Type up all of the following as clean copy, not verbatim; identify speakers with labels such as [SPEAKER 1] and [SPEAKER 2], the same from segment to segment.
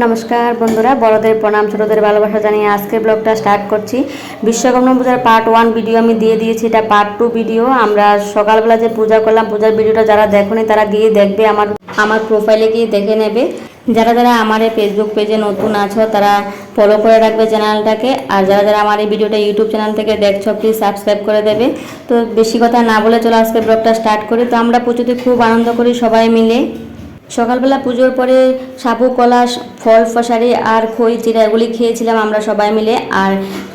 [SPEAKER 1] নমস্কার বন্ধুরা, বড়দের প্রণাম, ছোটদের ভালোবাসা জানিয়ে আজকের ব্লগটা স্টার্ট করছি। বিশ্বকর্মা পূজার পার্ট 1 ভিডিও আমি দিয়ে দিয়েছি, এটা পার্ট 2 ভিডিও। আমরা সকালবেলা যে পূজা করলাম, পূজার ভিডিওটা যারা দেখোনি তারা গিয়ে দেখবে, আমার প্রোফাইলে গিয়ে দেখে নেবে। যারা যারা আমার এই ফেসবুক পেজে নতুন আছো তারা ফলো করে রাখবে চ্যানেলটাকে, আর যারা যারা আমার এই ভিডিওটা ইউটিউব চ্যানেল থেকে দেখছো প্লিজ সাবস্ক্রাইব করে দেবে। তো বেশি কথা না বলে চলো আজকে ব্লগটা স্টার্ট করি। তো আমরা পুজোতে খুব আনন্দ করি সবাই মিলে। সকালবেলা পুজোর পরে সাবু কলা, ফল ফসারি আর খই চিড়া এগুলি খেয়েছিলাম আমরা সবাই মিলে। আর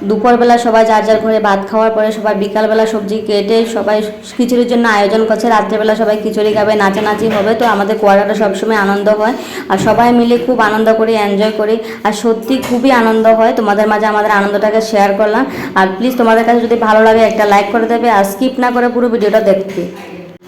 [SPEAKER 1] দুপুরবেলা সবাই যার যার ঘরে ভাত খাওয়ার পরে সবাই বিকালবেলা সবজি কেটে সবাই খিচুড়ির জন্য আয়োজন করছে। রাত্রেবেলা সবাই খিচুড়ি খাবে, নাচানাচি হবে। তো আমাদের কোয়ার্টারটা সবসময় আনন্দ হয় আর সবাই মিলে খুব আনন্দ করি, এনজয় করি। আর সত্যি খুবই আনন্দ হয়। তোমাদের মাঝে আমাদের আনন্দটাকে শেয়ার করলাম। আর প্লিজ তোমাদের কাছে যদি ভালো লাগে একটা লাইক করে দেবে আর স্কিপ না করে পুরো ভিডিওটা দেখবে।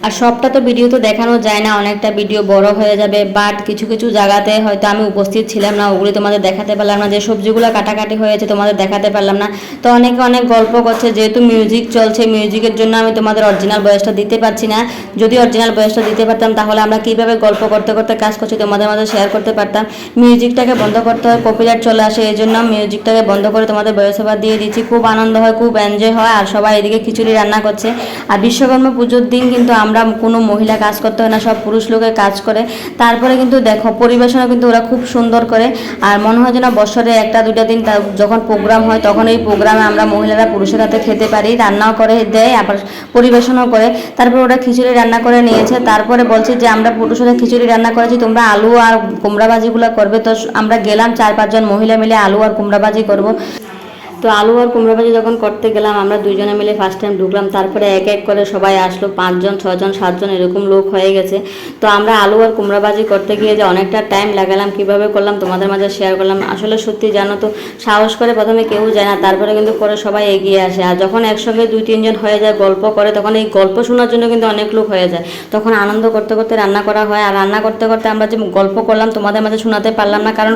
[SPEAKER 1] আর সবটা তো ভিডিও তো দেখানো যায় না, অনেকটা ভিডিও বড় হয়ে যাবে। বাট কিছু কিছু জায়গাতে হয়তো আমি উপস্থিত ছিলাম না, ওগুলি তোমাদের দেখাতে পারলাম না। যে সবজিগুলো কাটাকাটি হয়েছে তোমাদের দেখাতে পারলাম না। তো অনেকে অনেক গল্প করছে, যেহেতু মিউজিক চলছে, মিউজিকের জন্য আমি তোমাদের অরিজিনাল বয়সটা দিতে পারছি না। যদি অরিজিনাল বয়সটা দিতে পারতাম তাহলে আমরা কীভাবে গল্প করতে করতে কাজ করছি তোমাদের মাঝে শেয়ার করতে পারতাম। মিউজিকটাকে বন্ধ করতে হয়, কপিরাইট চলে আসে, এই জন্য মিউজিকটাকে বন্ধ করে তোমাদের বয়স ওভার দিয়ে দিচ্ছি। খুব আনন্দ হয়, খুব এনজয় হয়। আর সবাই এদিকে খিচুড়ি রান্না করছে। আর বিশ্বকর্মা পুজোর দিন কিন্তু আমরা কোনো মহিলা কাজ করতে হয় না, সব পুরুষ লোকে কাজ করে। তারপরে কিন্তু দেখো পরিবেশনা কিন্তু ওরা খুব সুন্দর করে। আর মনে হয় যেন বছরে একটা দুটা দিন যখন প্রোগ্রাম হয় তখন এই প্রোগ্রামে আমরা মহিলারা পুরুষের হাতে খেতে পারি, রান্নাও করে দেয় আবার পরিবেশনও করে। তারপর ওরা খিচুড়ি রান্না করে নিয়েছে। তারপরে বলছে যে আমরা পুরুষেরা খিচুড়ি রান্না করেছি, তোমরা আলু আর কুমড়া ভাজিগুলো করবে। তো আমরা গেলাম 4-5 জন মহিলা মিলে আলু আর কুমড়া ভাজি করবো। তো আলু আর কুমড়া ভাজি যখন করতে গেলাম আমরা দুইজনে মিলে ফার্স্ট টাইম ঢুকলাম। তারপরে এক এক করে সবাই আসলো, 5 জন 6 জন 7 জন এরকম লোক হয়ে গেছে। তো আমরা আলু আর কুমড়া ভাজি করতে গিয়ে যে অনেকটা টাইম লাগালাম, কীভাবে করলাম তোমাদের মাঝে শেয়ার করলাম। আসলে সত্যি জানো তো, সাহস করে প্রথমে কেউ যায় না, তারপরে কিন্তু পরে সবাই এগিয়ে আসে। আর যখন একসঙ্গে 2-3 জন হয়ে যায়, গল্প করে, তখন এই গল্প শোনার জন্য কিন্তু অনেক লোক হয়ে যায়। তখন আনন্দ করতে করতে রান্না করা হয়। আর রান্না করতে করতে আমরা যে গল্প করলাম তোমাদের মাঝে শোনাতে পারলাম না, কারণ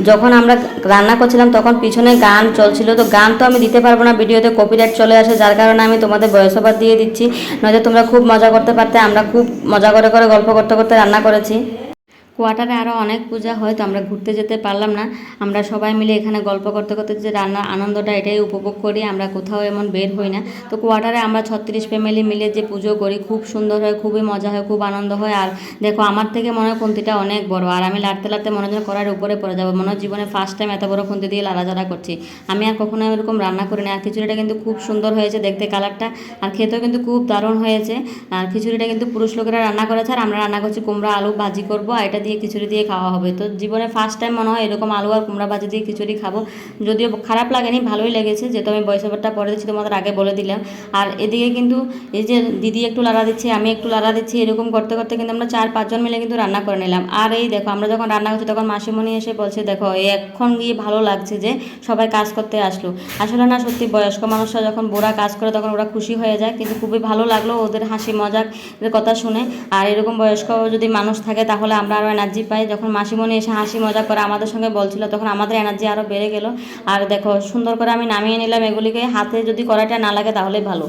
[SPEAKER 1] যখন আমরা রান্না করছিলাম তখন পিছনে গান চলছিল। তো গান তো আমি দিতে পারবো না, ভিডিওতে কপিরাইট চলে আসে, যার কারণে আমি তোমাদের ভয়েস ওভার দিয়ে দিচ্ছি। নয়তো তোমরা খুব মজা করতে পারতে। আমরা খুব মজা করে করে গল্প করতে করতে রান্না করেছি। কোয়ার্টারে আরও অনেক পূজা হয়, তো আমরা ঘুরতে যেতে পারলাম না। আমরা সবাই মিলে এখানে গল্প করতে করতে যে রান্নার আনন্দটা এটাই উপভোগ করি, আমরা কোথাও এমন বের হই না। তো কোয়ার্টারে আমরা 36 ফ্যামিলি মিলে যে পুজো করি, খুব সুন্দর হয়, খুবই মজা হয়, খুব আনন্দ হয়। আর দেখো আমার থেকে মনে হয় খুন্তিটা অনেক বড়, আর আমি লাড়তে লাড়তে মনে হয় করার উপরে পড়ে যাবো। মনে হয় জীবনে ফার্স্ট টাইম এত বড় খুন্তি দিয়ে লাড়াচাড়া করছি। আমি আর কখনো এরকম রান্না করি না। আর খিচুড়িটা কিন্তু খুব সুন্দর হয়েছে দেখতে, কালারটা, আর খেতেও কিন্তু খুব দারুণ হয়েছে। আর খিচুড়িটা কিন্তু পুরুষ লোকেরা রান্না করেছে, আর আমরা রান্না করছি কুমড়া আলু ভাজি করবো, আর এটা দিয়ে খিচুড়ি দিয়ে খাওয়া হবে। তো জীবনে ফার্স্ট টাইম মনে হয় এরকম আলু আর কুমড়া ভাজি দিয়ে খিচুড়ি খাবো। যদিও খারাপ লাগেনি, ভালোই লেগেছে, যেহেতু আমি ভয়েস ওভারটা পরে দিচ্ছি তোমাদের আগে বলে দিলাম। আর এদিকে কিন্তু এই যে দিদি একটু লাড়া দিচ্ছে, আমি একটু লাড়া দিচ্ছি, এরকম করতে করতে কিন্তু আমরা 4-5 জন মিলে কিন্তু রান্না করে নিলাম। আর এই দেখো আমরা যখন রান্না করছি তখন মাসিমণি এসে বলছে, দেখো এখন গিয়ে ভালো লাগছে যে সবাই কাজ করতে আসলো। আসলে না, সত্যি বয়স্ক মানুষরা যখন বুড়া কাজ করে তখন ওরা খুশি হয়ে যায়। কিন্তু খুবই ভালো লাগলো ওদের হাসি মজাক কথা শুনে। আর এরকম বয়স্ক যদি মানুষ থাকে তাহলে আমরা আরও এনার্জি পাই। যখন মাসিমণি এসে হাসি মজা করে আমাদের সঙ্গে বলছিল তখন আমাদের এনার্জি আরও বেড়ে গেল। আর দেখো সুন্দর করে আমি নামিয়ে নিলাম এগুলিকে। হাতে যদি কড়াইটা না লাগে তাহলে ভালো।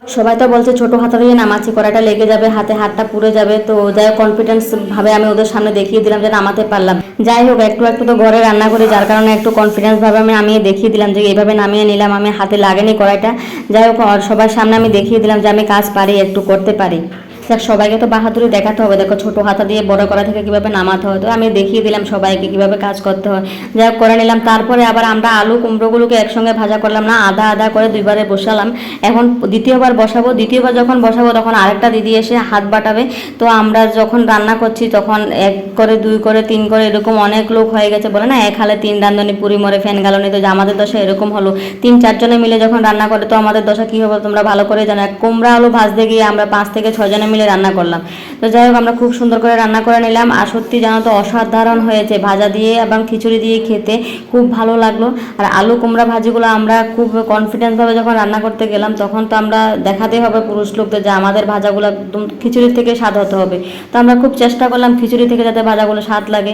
[SPEAKER 1] সবাই তো বলছে ছোটো হাতা দিয়ে নামাচ্ছি, কড়াইটা লেগে যাবে, হাতটা পুড়ে যাবে। তো যাই কনফিডেন্স ভাবে আমি ওদের সামনে দেখিয়ে দিলাম যে নামাতে পারলাম। যাই হোক, একটু একটু তো ঘরে রান্না করি, যার কারণে একটু কনফিডেন্স ভাবে আমি নামিয়ে দেখিয়ে দিলাম যে এইভাবে নামিয়ে নিলাম, আমি হাতে লাগেনি কড়াইটা। যাই হোক, সবার সামনে আমি দেখিয়ে দিলাম যে আমি কাজ পারি, একটু করতে পারি। দেখ সবাইকে তো বাহাদুরি দেখাতে হবে। দেখো ছোটো হাতা দিয়ে বড় কড়া থেকে কীভাবে নামাতে হয়, তো আমি দেখিয়ে দিলাম সবাইকে কীভাবে কাজ করতে হয়। যাই হোক করে নিলাম। তারপরে আবার আমরা আলু কুমড়োগুলোকে একসঙ্গে ভাজা করলাম না, আধা আধা করে 2বারে বসালাম। এখন দ্বিতীয়বার বসাবো। দ্বিতীয়বার যখন বসাবো তখন আরেকটা দিদি এসে হাত বাটাবে। তো আমরা যখন রান্না করছি তখন 1 করে 2 করে 3 করে এরকম অনেক লোক হয়ে গেছে। বলে না, এক হালে 3 রাঁধুনি পুরি মরে ফ্যান গালনি। তো আমাদের দশা এরকম হলো। 3-4 জনে মিলে যখন রান্না করে তো আমাদের দশা কী হবে তোমরা ভালো করে জানো। কুমড়া আলু ভাজতে গিয়ে আমরা 5 থেকে 6 জনে মিলে রান্না করলাম। তো যাই হোক, আমরা খুব সুন্দর করে রান্না করে নিলাম। আর সত্যি জানো তো অসাধারণ হয়েছে, ভাজা দিয়ে এবং খিচুড়ি দিয়ে খেতে খুব ভালো লাগলো। আর আলু কুমড়া ভাজিগুলো আমরা খুব কনফিডেন্সভাবে যখন রান্না করতে গেলাম তখন তো আমরা দেখাতেই হবে পুরুষ লোকদের যে আমাদের ভাজাগুলো একদম খিচুড়ির থেকে স্বাদ হতে হবে। তো আমরা খুব চেষ্টা করলাম খিচুড়ি থেকে যাতে ভাজাগুলো স্বাদ লাগে।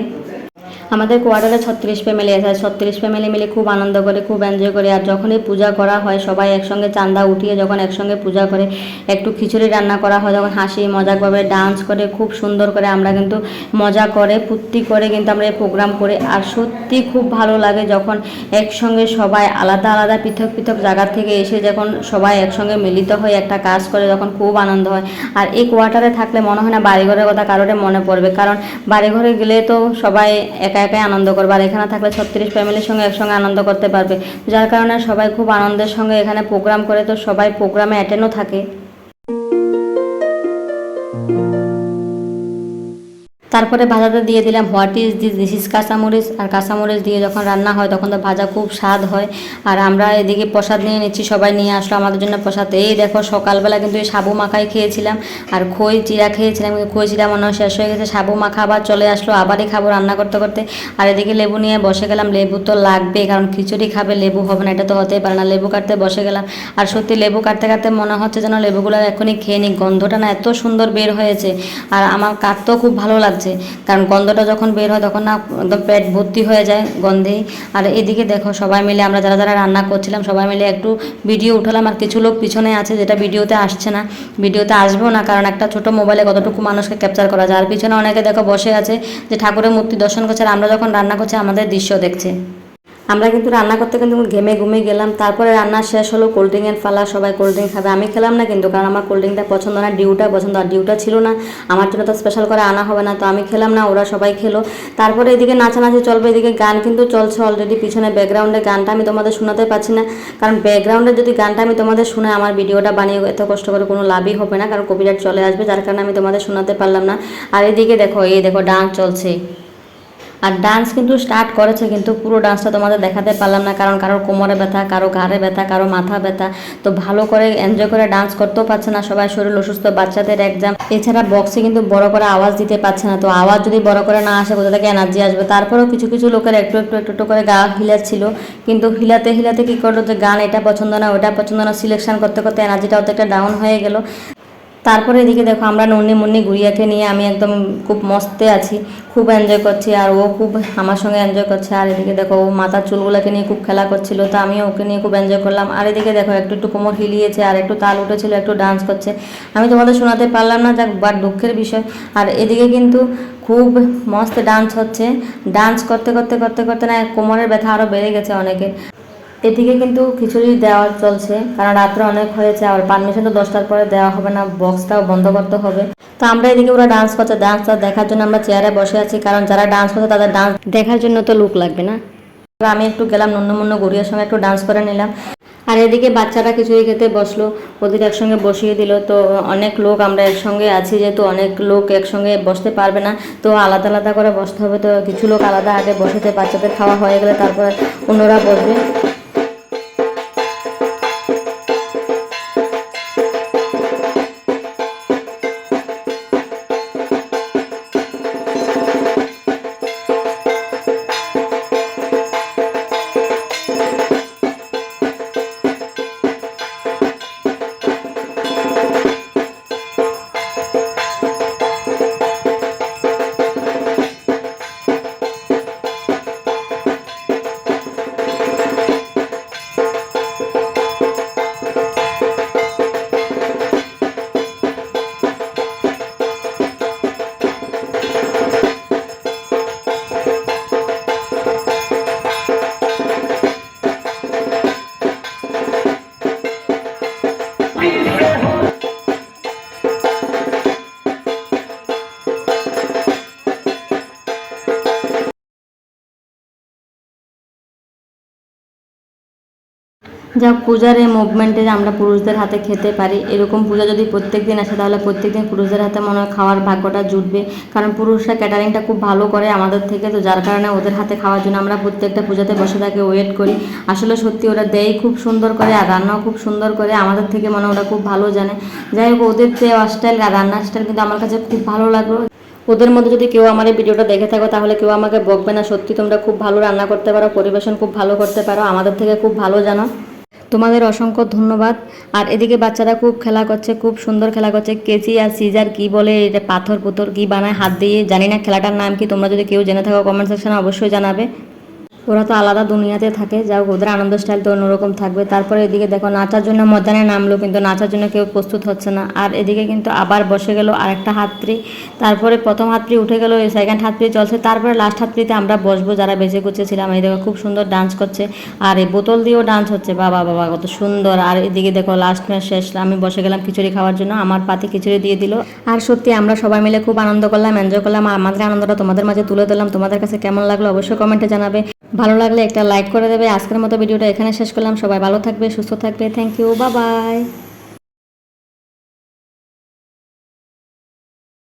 [SPEAKER 1] আমাদের কোয়ার্টারে 36 ফ্যামিলি আছে, 36 ফ্যামিলি মিলে খুব আনন্দ করে, খুব এনজয় করে। আর যখনই পূজা করা হয় সবাই একসঙ্গে চাঁদা উঠিয়ে যখন একসঙ্গে পূজা করে, একটু খিচুড়ি রান্না করা হয়, যখন হাসি মজাকভাবে ডান্স করে খুব সুন্দর করে আমরা কিন্তু মজা করে ফুর্তি করে কিন্তু আমরা এই প্রোগ্রাম করি। আর সত্যি খুব ভালো লাগে যখন একসঙ্গে সবাই আলাদা আলাদা পৃথক পৃথক জায়গা থেকে এসে যখন সবাই একসঙ্গে মিলিত হয়ে একটা কাজ করে, যখন খুব আনন্দ হয়। আর এই কোয়ার্টারে থাকলে মনে হয় না বাড়িঘরের কথা কারোর মনে পড়বে, কারণ বাড়িঘরে গেলে তো সবাই একা একাই আনন্দ করবে, আর এখানে থাকলে 36 ফ্যামিলির সঙ্গে একসঙ্গে আনন্দ করতে পারবে, যার কারণে সবাই খুব আনন্দের সঙ্গে এখানে প্রোগ্রাম করে, তো সবাই প্রোগ্রামে অ্যাটেন্ডও থাকে। তারপরে ভাজাতে দিয়ে দিলাম হোয়াট ইজ দিস ইজ কাঁচামরিচ। আর কাঁচামরিচ দিয়ে যখন রান্না হয় তখন তো ভাজা খুব স্বাদ হয়। আর আমরা এদিকে প্রসাদ নিয়ে নিচ্ছি, সবাই নিয়ে আসলো আমাদের জন্য প্রসাদ। এই দেখো সকালবেলা কিন্তু এই সাবু মাখাই খেয়েছিলাম আর খই চিরা খেয়েছিলাম, কিন্তু খই চিরা মনে হয় শেষ হয়ে গেছে, সাবু মাখা আবার চলে আসলো, আবারই খাবো রান্না করতে করতে। আর এদিকে লেবু নিয়ে বসে গেলাম, লেবু তো লাগবে কারণ খিচুড়ি খাবে, লেবু হবে না এটা তো হতেই পারে না। লেবু কাটতে বসে গেলাম, আর সত্যি লেবু কাটতে কাটতে মনে হচ্ছে যেন লেবুগুলো এখনই খেয়ে নিই, গন্ধটা না এত সুন্দর বের হয়েছে। আর আমার কাটতেও খুব ভালো লাগছে, কারণ গন্ধটা যখন বের হয় তখন না একদম পেট ভর্তি হয়ে যায় গন্ধেই। আর এদিকে দেখো সবাই মিলে আমরা যারা যারা রান্না করছিলাম সবাই মিলে একটু ভিডিও উঠালাম। আর কিছু লোক পিছনে আছে যেটা ভিডিওতে আসছে না, ভিডিওতে আসবেও না, কারণ একটা ছোট মোবাইলে কতটুকু মানুষকে ক্যাপচার করা যায়। আর পিছনে অনেকে দেখো বসে আছে যে ঠাকুরের মূর্তি দর্শন করছে, আর আমরা যখন রান্না করছি আমাদের দৃশ্য দেখছে। আমরা কিন্তু রান্না করতে কিন্তু ঘেমে ঘুমিয়ে গেলাম। তারপরে রান্না শেষ হলো, কোল্ড ড্রিঙ্কের পালা, সবাই কোল্ড ড্রিঙ্ক খাবে। আমি খেলাম না কিন্তু, কারণ আমার কোল্ড ড্রিঙ্কটা পছন্দ না, ডিউটা পছন্দ। আর ডিউটা ছিল না, আমার জন্য তো স্পেশাল করে আনা হবে না, তো আমি খেলাম না, ওরা সবাই খেলো। তারপরে এদিকে নাচানাচি চলবে, এদিকে গান কিন্তু চলছে অলরেডি পিছনে ব্যাকগ্রাউন্ডে। গানটা আমি তোমাদের শোনাতে পারছি না, কারণ ব্যাকগ্রাউন্ডে যদি গানটা আমি তোমাদের শুনে আমার ভিডিওটা বানিয়ে এত কষ্ট করে কোনো লাভই হবে না, কারণ কপিরাইট চলে আসবে, যার কারণে আমি তোমাদের শোনাতে পারলাম না। আর এদিকে দেখো এই দেখো ডান্স চলছে, আর ডান্স কিন্তু স্টার্ট করেছে, কিন্তু পুরো ডান্সটা তোমাদের দেখাতে পারলাম না, কারণ কারোর কোমরে ব্যথা, কারো ঘাড়ে ব্যথা, কারো মাথা ব্যথা, তো ভালো করে এনজয় করে ডান্স করতেও পারছে না, সবাই শরীর অসুস্থ, বাচ্চাদের এক্সাম, এছাড়া বক্সে কিন্তু বড় করে আওয়াজ দিতে পারছে না, তো আওয়াজ যদি বড় করে না আসে কোথা থেকে এনার্জি আসবে। তারপরেও কিছু কিছু লোকের একটু একটু একটু একটু করে গা হিলাচ্ছিল, কিন্তু হিলাতে হিলাতে কী করলো যে গান এটা পছন্দ না ওটা পছন্দ না, সিলেকশন করতে করতে এনার্জিটা অর্ধেকটা ডাউন হয়ে গেল। তারপরে এদিকে দেখো আমরা নন্নি মুন্নি গুড়িয়াকে নিয়ে আমি একদম খুব মস্তে আছি, খুব এনজয় করছি, আর ও খুব আমার সঙ্গে এনজয় করছে। আর এদিকে দেখো ও মাথার চুলগুলোকে নিয়ে খুব খেলা করছিল, তো আমিও ওকে নিয়ে খুব এনজয় করলাম। আর এদিকে দেখো একটু একটু কোমর হিলিয়েছে, আর একটু তাল উঠেছিল, একটু ডান্স করছে। আমি তোমাদের শোনাতে পারলাম না, যাক বাট দুঃখের বিষয়। আর এদিকে কিন্তু খুব মস্ত ডান্স হচ্ছে, ডান্স করতে করতে করতে করতে না কোমরের ব্যথা আরও বেড়ে গেছে অনেকের। এদিকে কিন্তু খিচুড়ি দেওয়া চলছে, কারণ রাত্রে অনেক হয়েছে, আর পারমিশন তো 10টার পরে দেওয়া হবে না, বক্সটাও বন্ধ করতে হবে। তো আমরা এদিকে ওরা ডান্স করছে, ডান্সটা দেখার জন্য আমরা চেয়ারে বসে আছি, কারণ যারা ডান্স করছে তাদের ডান্স দেখার জন্য তো লুক লাগবে না। আমি একটু গেলাম নন্নমুন্ন গড়িয়ার সঙ্গে একটু ডান্স করে নিলাম। আর এদিকে বাচ্চারা খিচুড়ি খেতে বসলো, ওদের একসঙ্গে বসিয়ে দিল। তো অনেক লোক আমরা একসঙ্গে আছি, যেহেতু অনেক লোক একসঙ্গে বসতে পারবে না, তো আলাদা আলাদা করে বসতে হবে। তো কিছু লোক আলাদা আগে বসেছে, বাচ্চাদের খাওয়া হয়ে গেলে তারপর অন্যরা বসবে। যা পূজার এই মুভমেন্টে আমরা পুরুষদের হাতে খেতে পারি, এরকম পূজা যদি প্রত্যেক দিন আসে তাহলে প্রত্যেক দিন পুরুষদের হাতে মনে হয় খাওয়ার ভাগ্যটা জুটবে, কারণ পুরুষরা ক্যাটারিংটা খুব ভালো করে আমাদের থেকে, তো যার কারণে ওদের হাতে খাওয়ার জন্য আমরা প্রত্যেকটা পূজাতে বসে থাকি, ওয়েট করি। আসলে সত্যি ওরা দেয় খুব সুন্দর করে, আর রান্নাও খুব সুন্দর করে, আমাদের থেকে মনে ওরা খুব ভালো জানে। যাই হোক ওদের দেওয়া স্টাইল আর রান্নার স্টাইল কিন্তু আমার কাছে খুব ভালো লাগলো। ওদের মধ্যে যদি কেউ আমার এই ভিডিওটা দেখে থাকো তাহলে কেউ আমাকে বকবে না, সত্যি তোমরা খুব ভালো রান্না করতে পারো, পরিবেশন খুব ভালো করতে পারো, আমাদের থেকে খুব ভালো জানো। তোমাদের অসংখ্য ধন্যবাদ। আর এদিকে বাচ্চারা খুব খেলা করছে, খুব সুন্দর খেলা করছে। কেচি আর সিজার কি বলে, এটা পাথর পুথর কি বানায় হাত দিয়ে, জানি না খেলাটার নাম কি। তোমরা যদি কেউ জেনে থাকো কমেন্ট সেকশনে অবশ্যই জানাবে। ওরা তো আলাদা দুনিয়াতে থাকে, যাও ওদের আনন্দ স্টাইল তো অন্যরকম থাকবে। তারপরে এদিকে দেখো নাচার জন্য ময়দানে নামলো, কিন্তু নাচার জন্য কেউ প্রস্তুত হচ্ছে না। আর এদিকে কিন্তু আবার বসে গেল আরেকটা হাতড়ি। তারপরে প্রথম হাতড়ি উঠে গেল, সেকেন্ড হাতড়ি চলছে, তারপরে লাস্ট হাতড়িতে আমরা বসবো যারা বেঁচে কুচেছিলাম। এই দেখো খুব সুন্দর ডান্স করছে, আর এই বোতল দিয়েও ডান্স হচ্ছে, বাবা বাবা কত সুন্দর। আর এদিকে দেখো লাস্ট ম্যাচ শেষ, আমি বসে গেলাম খিচুড়ি খাওয়ার জন্য, আমার পাতে খিচুড়ি দিয়ে দিল। আর সত্যি আমরা সবাই মিলে খুব আনন্দ করলাম, এনজয় করলাম। আর আমাদের আনন্দটা তোমাদের মাঝে তুলে দিলাম। তোমাদের কাছে কেমন লাগলো অবশ্যই কমেন্টে জানাবে। ভালো লাগলে একটা লাইক করে দেবে। আজকের মতো ভিডিওটা এখানে শেষ করলাম। সবাই ভালো থাকবে, সুস্থ থাকবে। Thank you, bye by.